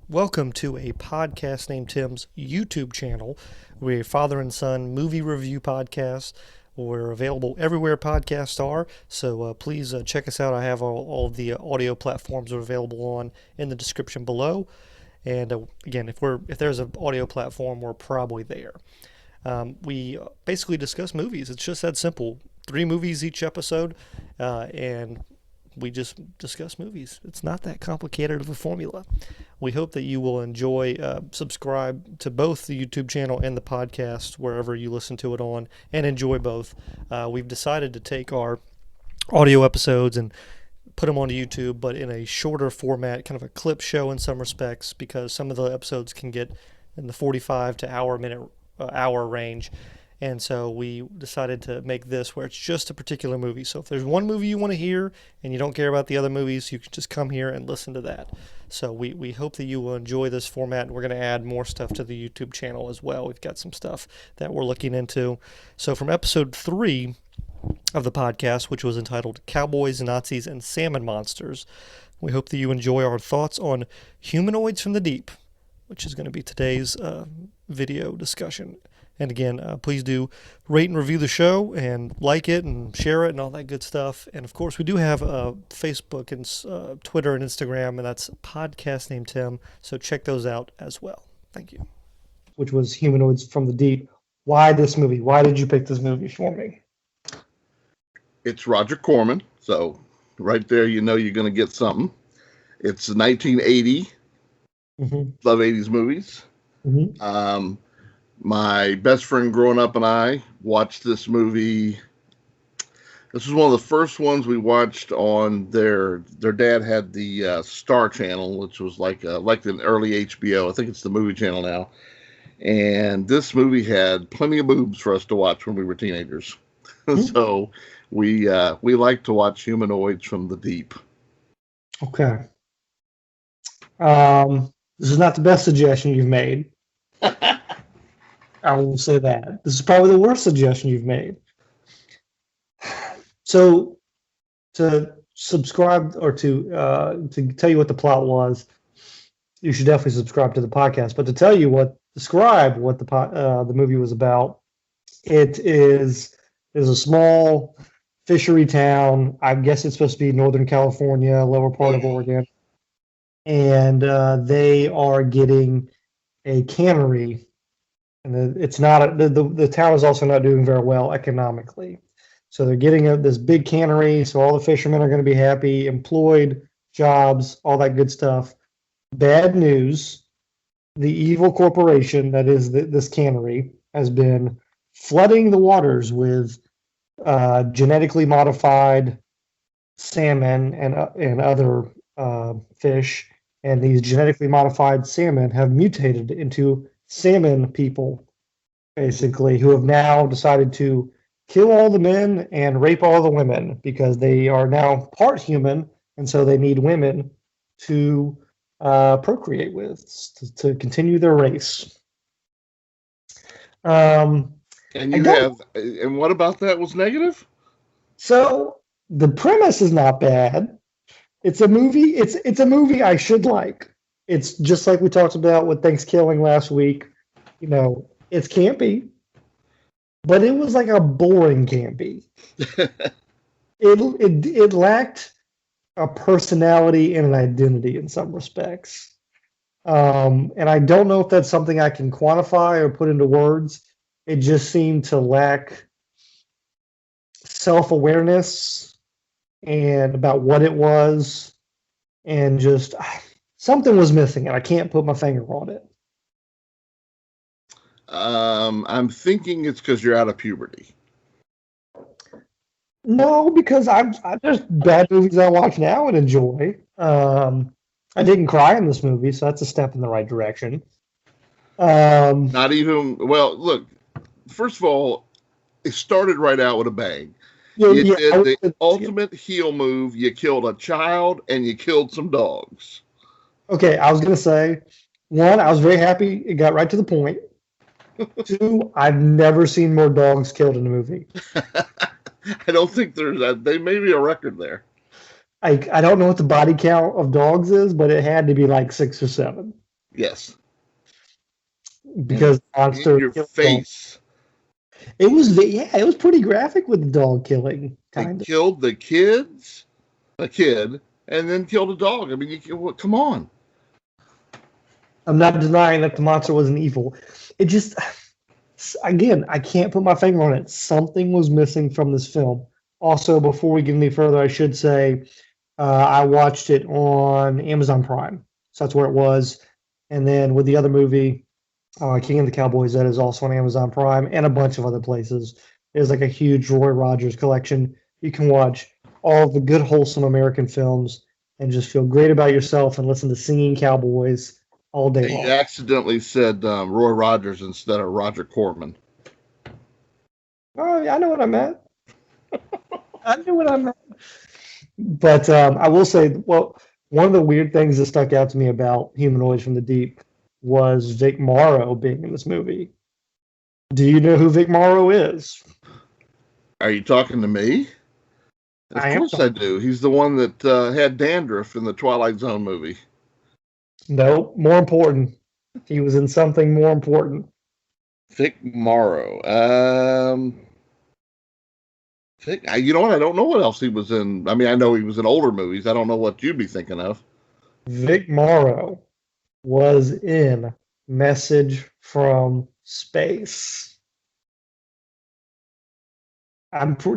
Welcome to a podcast named Tim's YouTube channel. We're a father and son movie review podcast. We're available everywhere podcasts are, so please check us out. I have all of the audio platforms are available on in the description below. And again, if there's an audio platform, we're probably there. We basically discuss movies. It's just that simple. 3 movies each episode, and we just discuss movies. It's not that complicated of a formula. We hope that you will enjoy, subscribe to both the YouTube channel and the podcast wherever you listen to it on, and enjoy both. We've decided to take our audio episodes and put them onto YouTube, but in a shorter format, kind of a clip show in some respects, because some of the episodes can get in the 45 to hour range. And so we decided to make this where it's just a particular movie. So if there's one movie you want to hear and you don't care about the other movies, you can just come here and listen to that. So we hope that you will enjoy this format, and we're going to add more stuff to the YouTube channel as well. We've got some stuff that we're looking into. So from episode 3 of the podcast, which was entitled Cowboys, Nazis, and Salmon Monsters, we hope that you enjoy our thoughts on Humanoids from the Deep, which is going to be today's video discussion. And again, please do rate and review the show and like it and share it and all that good stuff. And of course, we do have Facebook and Twitter and Instagram, and that's podcast named Tim. So check those out as well. Thank you. Which was Humanoids from the Deep. Why this movie? Why did you pick this movie for me? It's Roger Corman. So right there, you know you're going to get something. It's 1980. Mm-hmm. Love 80s movies. Mm-hmm. My best friend growing up and I watched this movie. This was one of the first ones we watched on their dad had the Star Channel, which was like an early HBO. I think it's the movie channel now. And this movie had plenty of boobs for us to watch when we were teenagers. Mm-hmm. So we like to watch Humanoids from the Deep. Okay. This is not the best suggestion you've made. I will say that. This is probably the worst suggestion you've made. So, to subscribe or to tell you what the plot was, you should definitely subscribe to the podcast. But to describe what the movie was about, it is a small fishery town. I guess it's supposed to be Northern California, lower part of Oregon, and they are getting a cannery. And it's not the town is also not doing very well economically. So they're getting this big cannery, so all the fishermen are going to be happy, employed, jobs, all that good stuff. Bad news, the evil corporation that is this cannery has been flooding the waters with genetically modified salmon and other fish. And these genetically modified salmon have mutated into salmon people, basically, who have now decided to kill all the men and rape all the women because they are now part human, and so they need women to procreate with to continue their race. And what about that was negative? So the premise is not bad. It's a movie. It's a movie I should like. It's just like we talked about with Thanksgiving last week. You know, it's campy, but it was like a boring campy. It lacked a personality and an identity in some respects. And I don't know if that's something I can quantify or put into words. It just seemed to lack self-awareness and about what it was, and just something was missing, and I can't put my finger on it. I'm thinking it's because you're out of puberty. No, because there's bad movies I watch now and enjoy. I didn't cry in this movie, so that's a step in the right direction. Not even, well, look, first of all, it started right out with a bang. You did the ultimate heel move. You killed a child and you killed some dogs. Okay, I was going to say, 1, I was very happy it got right to the point. 2, I've never seen more dogs killed in a movie. I don't think there's that. They may be a record there. I don't know what the body count of dogs is, but it had to be like 6 or 7. Yes. Because monster in your face. It was pretty graphic with the dog killing. They killed the kid, and then killed a dog. I mean, come on. I'm not denying that the monster wasn't evil. It just, again, I can't put my finger on it. Something was missing from this film. Also, before we get any further, I should say I watched it on Amazon Prime. So that's where it was. And then with the other movie, King of the Cowboys, that is also on Amazon Prime and a bunch of other places. There's like a huge Roy Rogers collection. You can watch all of the good, wholesome American films and just feel great about yourself and listen to singing cowboys all day long. You accidentally said Roy Rogers instead of Roger Corman. Oh, yeah, I know what I meant. I knew what I meant. But I will say, well, one of the weird things that stuck out to me about Humanoids from the Deep was Vic Morrow being in this movie. Do you know who Vic Morrow is? Are you talking to me? Of course I do. He's the one that had dandruff in the Twilight Zone movie. No, more important. He was in something more important. Vic Morrow. You know what? I don't know what else he was in. I mean, I know he was in older movies. I don't know what you'd be thinking of. Vic Morrow was in Message from Space.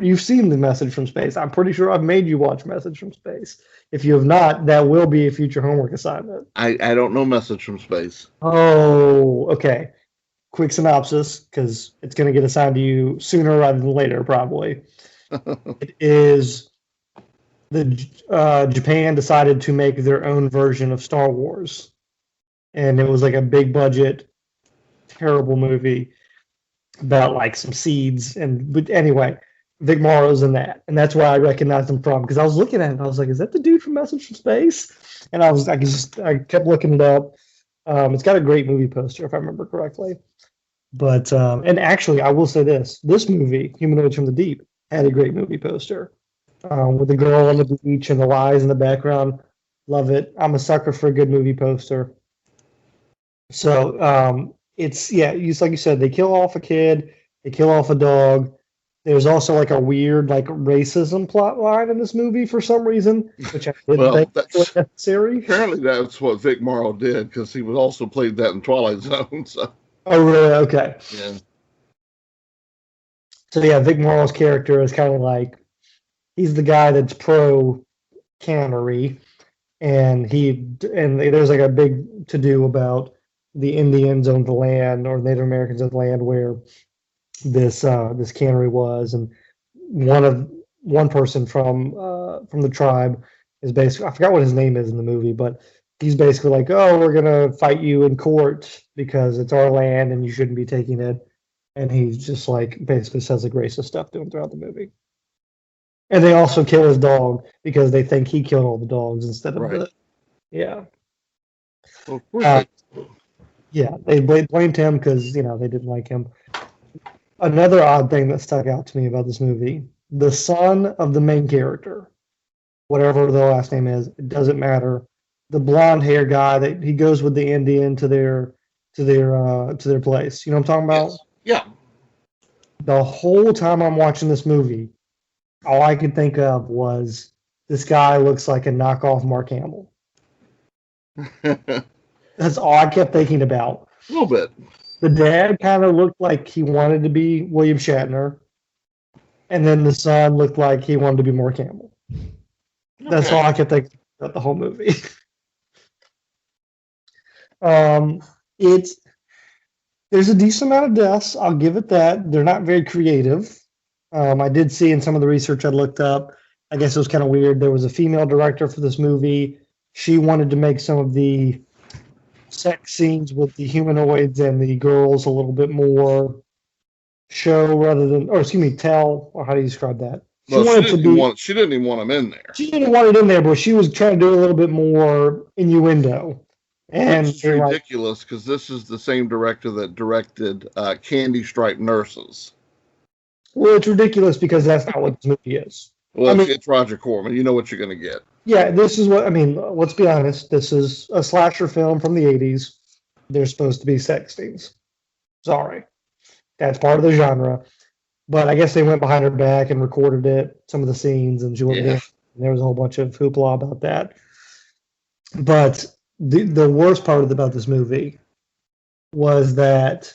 You've seen the Message from Space. I'm pretty sure I've made you watch Message from Space. If you have not, that will be a future homework assignment. I don't know Message from Space. Oh, okay. Quick synopsis, because it's going to get assigned to you sooner rather than later, probably. It is Japan decided to make their own version of Star Wars, and it was like a big budget, terrible movie about like some seeds. But anyway, Vic Morrow's in that, and that's where I recognized him from, because I was looking at it and I was like, "Is that the dude from Message from Space?" And I kept looking it up. It's got a great movie poster, if I remember correctly. But and actually, I will say this movie, Humanoids from the Deep, had a great movie poster with the girl on the beach and the lies in the background. Love it. I'm a sucker for a good movie poster. So it's like you said, they kill off a kid, they kill off a dog. There's also like a weird like racism plot line in this movie for some reason, which I didn't think was necessary. Apparently, that's what Vic Morrow did, because he was also played that in Twilight Zone. So. Oh, really? Okay. Yeah. So yeah, Vic Morrow's character is kind of like, he's the guy that's pro cannery, and there's like a big to do about the Indians owned the land, or Native Americans owned the land where this cannery was, and one person from the tribe is basically, I forgot what his name is in the movie, but he's basically like, "Oh, we're gonna fight you in court because it's our land and you shouldn't be taking it." And he's just like basically says like racist stuff to him throughout the movie. And they also kill his dog because they think he killed all the dogs instead of yeah. Well, of course yeah, they blamed him because they didn't like him. Another odd thing that stuck out to me about this movie: the son of the main character, whatever the last name is, it doesn't matter. The blonde hair guy that he goes with the Indian to their place. You know what I'm talking about? Yes. Yeah. The whole time I'm watching this movie, all I could think of was, this guy looks like a knockoff Mark Hamill. That's all I kept thinking about. A little bit. The dad kind of looked like he wanted to be William Shatner, and then the son looked like he wanted to be Mark Hamill. That's all I kept thinking about the whole movie. There's a decent amount of deaths. I'll give it that. They're not very creative. I did see in some of the research I looked up, I guess it was kind of weird. There was a female director for this movie. She wanted to make some of the sex scenes with the humanoids and the girls a little bit more tell, or how do you describe that? She didn't even want them in there. She didn't want it in there, but she was trying to do a little bit more innuendo. And it's ridiculous, because this is the same director that directed Candy Striped Nurses. Well, it's ridiculous because that's not what this movie is. Well, it's Roger Corman. You know what you're going to get. Yeah, this is let's be honest. This is a slasher film from the 80s. there's supposed to be sex scenes. Sorry. That's part of the genre. But I guess they went behind her back and recorded it, some of the scenes, and she wasn't Yeah. getting. And there was a whole bunch of hoopla about that. But the worst part about this movie was that,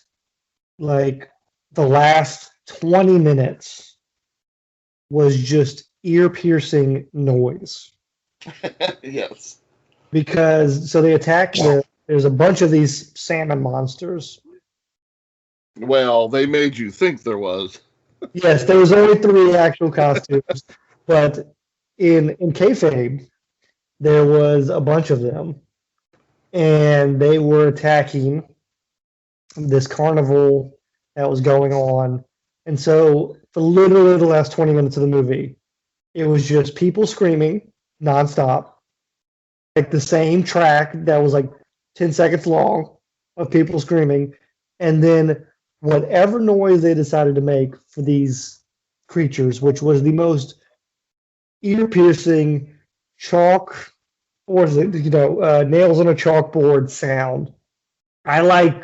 like, the last 20 minutes was just ear piercing noise. Yes. Because so they attack there's a bunch of these salmon monsters. Well, they made you think there was. Yes, there was only 3 actual costumes, but in kayfabe, there was a bunch of them, and they were attacking this carnival that was going on. And so, for literally the last 20 minutes of the movie, it was just people screaming nonstop, like the same track that was like 10 seconds long of people screaming, and then whatever noise they decided to make for these creatures, which was the most ear-piercing chalk, or is it, nails on a chalkboard sound. I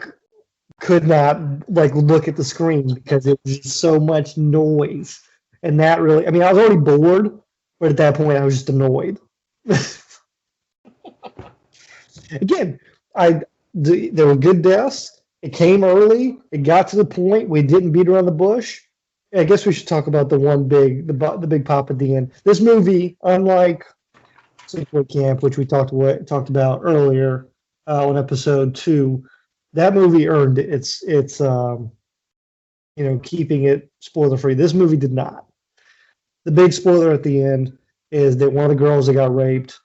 could not look at the screen because it was just so much noise, and that really, I mean, I was already bored, but at that point I was just annoyed. Again, there were good deaths. It came early. It got to the point. We didn't beat around the bush. I guess we should talk about the big pop at the end. This movie, unlike Sleepaway Camp, which we talked about earlier on episode 2, that movie earned its keeping it spoiler free. This movie did not. The big spoiler at the end is that one of the girls that got raped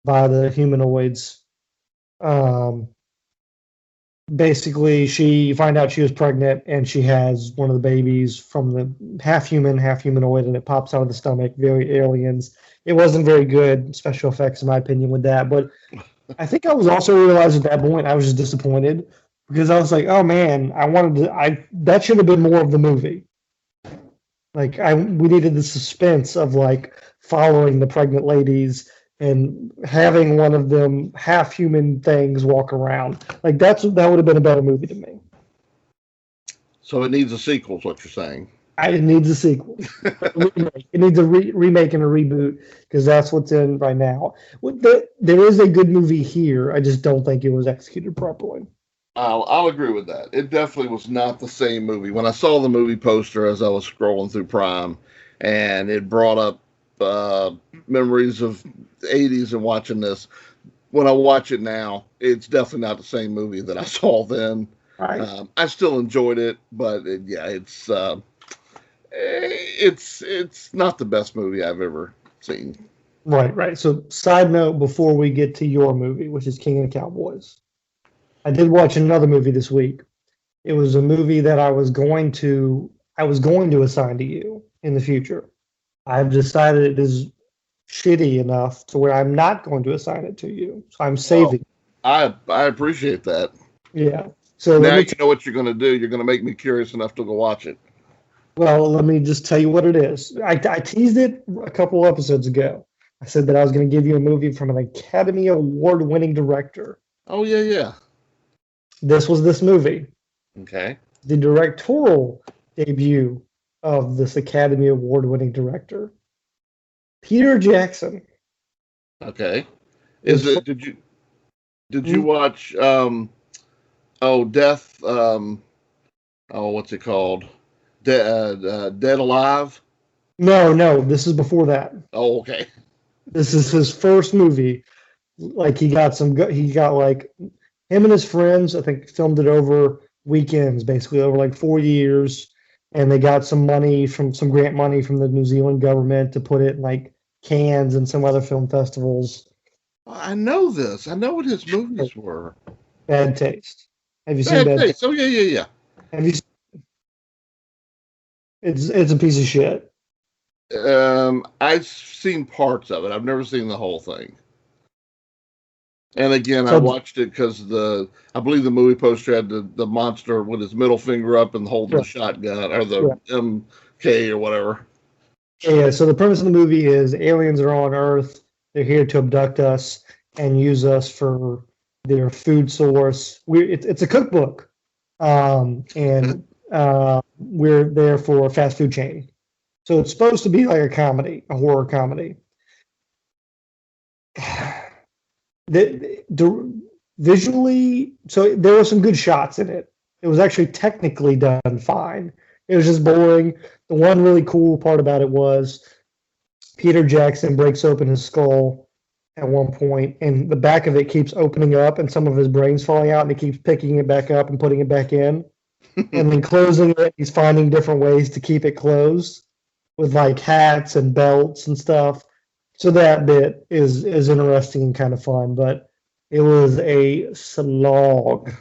by the humanoids, basically you find out she was pregnant and she has one of the babies from the half human, half humanoid, and it pops out of the stomach. Very aliens. It wasn't very good special effects, in my opinion, with that. But I think I was also realized at that point I was just disappointed because I was like, oh man, that should have been more of the movie. We needed the suspense of following the pregnant ladies and having one of them half human things walk around. That would have been a better movie to me. So it needs a sequel, is what you're saying. It needs a sequel. It needs a remake and a reboot because that's what's in right now. There is a good movie here. I just don't think it was executed properly. I'll agree with that. It definitely was not the same movie. When I saw the movie poster as I was scrolling through Prime, and it brought up memories of the 80s and watching this. When I watch it now, it's definitely not the same movie that I saw then. Right. I still enjoyed it, but it's not the best movie I've ever seen. Right. So, side note before we get to your movie, which is King of the Cowboys, I did watch another movie this week. It was a movie that I was going to assign to you in the future. I've decided it is shitty enough to where I'm not going to assign it to you. So I'm saving. I appreciate that. Yeah. So now you know what you're going to do. You're going to make me curious enough to go watch it. Well, let me just tell you what it is. I teased it a couple episodes ago. I said that I was going to give you a movie from an Academy Award-winning director. Oh, yeah. This was this movie. Okay. The directorial debut of this Academy Award-winning director, Peter Jackson. Okay. Did you watch Death what's it called? Dead Alive? No, this is before that. Oh, okay. This is his first movie. He got him and his friends, I think, filmed it over weekends, basically over 4 years, and they got some grant money from the New Zealand government to put it in Cannes and some other film festivals. I know this. I know what his movies were. Bad Taste. Have you seen Bad Taste? Oh, yeah. Have you? It's a piece of shit. I've seen parts of it. I've never seen the whole thing. And again, I watched it because I believe the movie poster had the monster with his middle finger up and holding the shotgun or the MK or whatever. Yeah, so the premise of the movie is aliens are on Earth. They're here to abduct us and use us for their food source. It's a cookbook, and we're there for a fast food chain. So it's supposed to be like a comedy, a horror comedy. Visually, so there were some good shots in it. It was actually technically done fine. It was just boring. The one really cool part about it was Peter Jackson breaks open his skull at one point, and the back of it keeps opening up, and some of his brain's falling out, and he keeps picking it back up and putting it back in, and then closing it. He's finding different ways to keep it closed with like hats and belts and stuff. So that bit is interesting and kind of fun, but it was a slog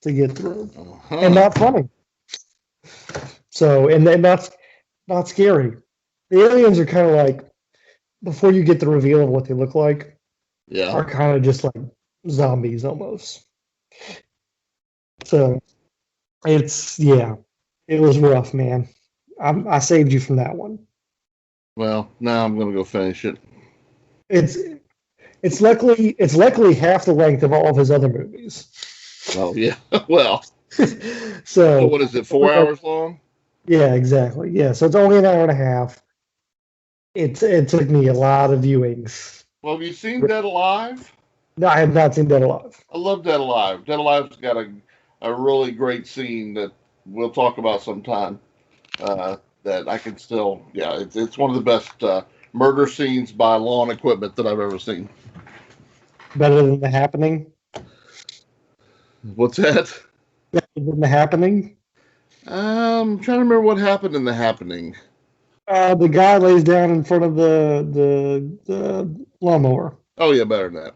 to get through, and not funny. So, and that's not scary. The aliens are kind of like, before you get the reveal of what they look like, are kind of just like zombies almost. So it was rough, man. I saved you from that one. Well, now I'm gonna go finish it. It's luckily half the length of all of his other movies. Oh yeah, well. So what is it? 4 hours long? Yeah, exactly. Yeah, so it's only an hour and a half. It took me a lot of viewings. Well, have you seen Dead Alive? No, I have not seen Dead Alive. I love Dead Alive. Dead Alive's got a really great scene that we'll talk about sometime. That I can still, it's one of the best murder scenes by Lawn Equipment that I've ever seen. Better than The Happening? What's that? Better than The Happening? I'm trying to remember what happened in The Happening. The guy lays down in front of the lawnmower. Oh yeah, better than that.